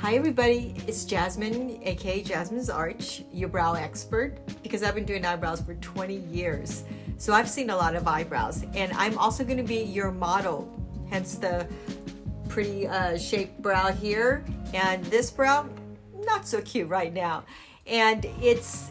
Hi everybody, it's Jasmine, aka Jasmine's Arch, your brow expert, because I've been doing eyebrows for 20 years. So I've seen a lot of eyebrows, and I'm also going to be your model, hence the pretty shaped brow here, and this brow, not so cute right now. And it's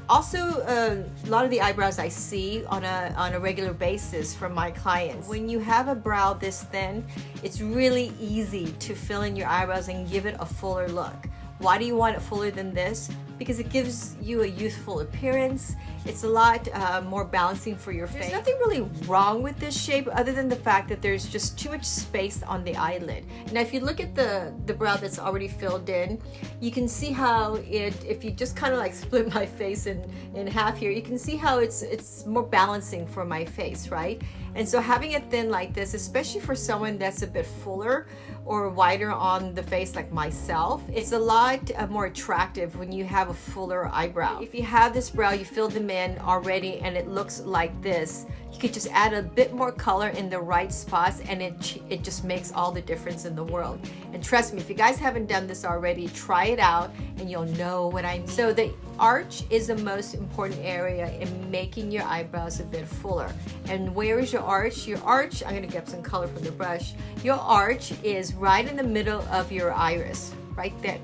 also a lot of the eyebrows I see on a regular basis from my clients. When you have a brow this thin, it's really easy to fill in your eyebrows and give it a fuller look. Why do you want it fuller than this? Because it gives you a youthful appearance. It's a lot more balancing for your face. There's nothing really wrong with this shape other than the fact that there's just too much space on the eyelid. Now if you look at the brow that's already filled in, you can see how if you just kind of like split my face in half here, you can see how it's more balancing for my face, right? And so having it thin like this, especially for someone that's a bit fuller or wider on the face like myself, it's a lot more attractive when you have a fuller eyebrow. If you have this brow, you filled them in already and it looks like this, you could just add a bit more color in the right spots and it just makes all the difference in the world. And trust me, if you guys haven't done this already, try it out and you'll know what I mean. So the arch is the most important area in making your eyebrows a bit fuller. And where is your arch? Your arch, I'm going to get some color from the brush. Your arch is right in the middle of your iris, right there,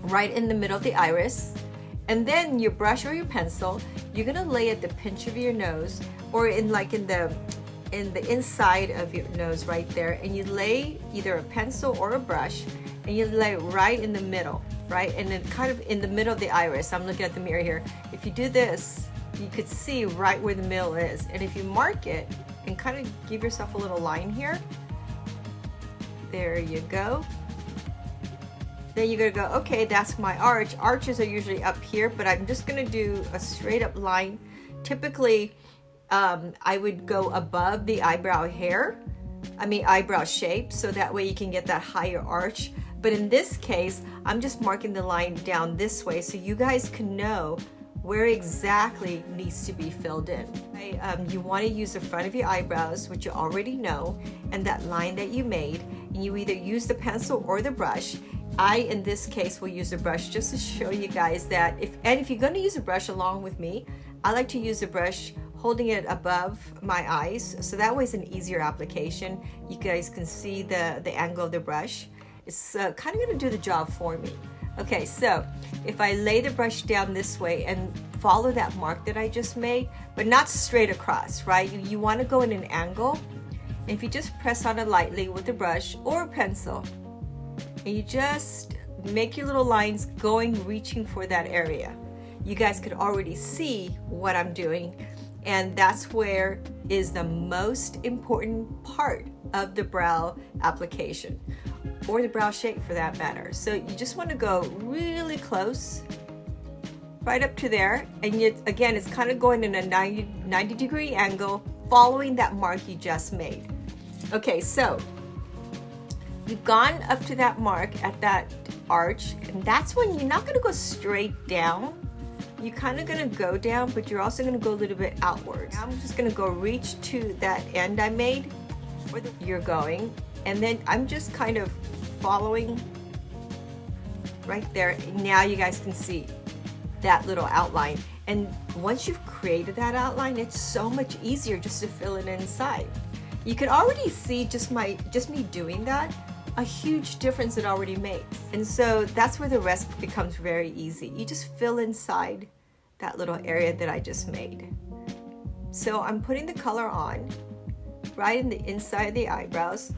right in the middle of the iris. And then your brush or your pencil, you're going to lay at the pinch of your nose or in the inside of your nose right there, and you lay either a pencil or a brush and you lay right in the middle, right? And then kind of in the middle of the iris. I'm looking at the mirror here. If you do this, you could see right where the middle is. And if you mark it and kind of give yourself a little line here, there you go. Then you're gonna go, okay, that's my arch. Arches are usually up here, but I'm just gonna do a straight up line. Typically, I would go above the eyebrow shape, so that way you can get that higher arch. But in this case, I'm just marking the line down this way so you guys can know where exactly needs to be filled in. You want to use the front of your eyebrows, which you already know, and that line that you made. And you either use the pencil or the brush. I, in this case, will use the brush just to show you guys that if you're going to use a brush along with me, I like to use the brush holding it above my eyes, so that way it's an easier application. You guys can see the angle of the brush. It's kind of going to do the job for me. Okay, so if I lay the brush down this way and follow that mark that I just made, but not straight across, right? You want to go in an angle, and if you just press on it lightly with the brush or a pencil, and you just make your little lines reaching for that area. You guys could already see what I'm doing, and that's where is the most important part of the brow application, or the brow shape for that matter. So you just want to go really close, right up to there, and again, it's kind of going in a 90 degree angle, following that mark you just made. Okay, so you've gone up to that mark at that arch, and that's when you're not going to go straight down. You're kind of going to go down, but you're also going to go a little bit outwards. I'm just going to go reach to that end I made where you're going, and then I'm just kind of following right there. Now you guys can see that little outline, and once you've created that outline, it's so much easier just to fill it inside. You can already see just me doing that, a huge difference it already makes. And so that's where the rest becomes very easy. You just fill inside that little area that I just made. So I'm putting the color on right in the inside of the eyebrows.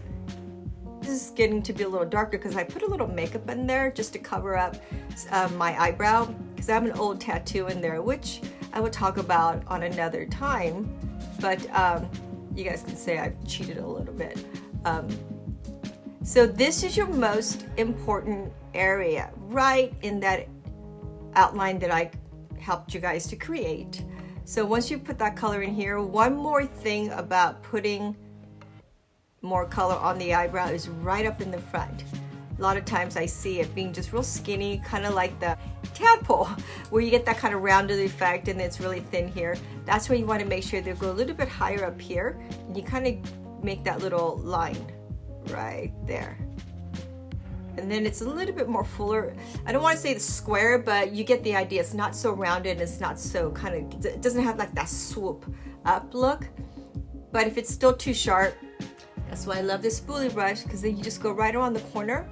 This is getting to be a little darker because I put a little makeup in there just to cover up my eyebrow, because I have an old tattoo in there, which I will talk about on another time. But you guys can say I've cheated a little bit. So this is your most important area, right in that outline that I helped you guys to create. So once you put that color in here, one more thing about putting more color on the eyebrow is right up in the front. A lot of times I see it being just real skinny, kind of like the tadpole, where you get that kind of rounded effect and it's really thin here. That's where you want to make sure they go a little bit higher up here, and you kind of make that little line right there. and then it's a little bit more fuller. I don't want to say the square, but you get the idea. It's not so rounded, it's not so kind of, it doesn't have like that swoop up look. But if it's still too sharp, that's why I love this spoolie brush, because then you just go right around the corner,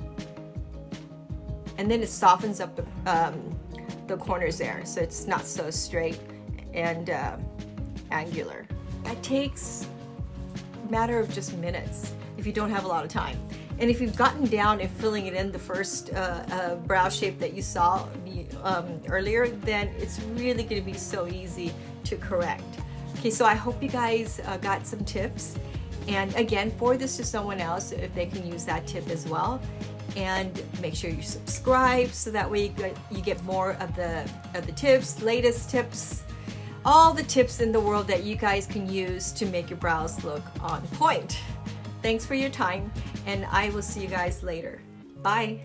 and then it softens up the corners there, so it's not so straight and angular. That takes a matter of just minutes if you don't have a lot of time. And if you've gotten down and filling it in the first brow shape that you saw earlier, then it's really going to be so easy to correct. Okay, so I hope you guys got some tips. And again, forward this to someone else if they can use that tip as well. And make sure you subscribe so that way you get more of the tips, latest tips, all the tips in the world that you guys can use to make your brows look on point. Thanks for your time, and I will see you guys later. Bye.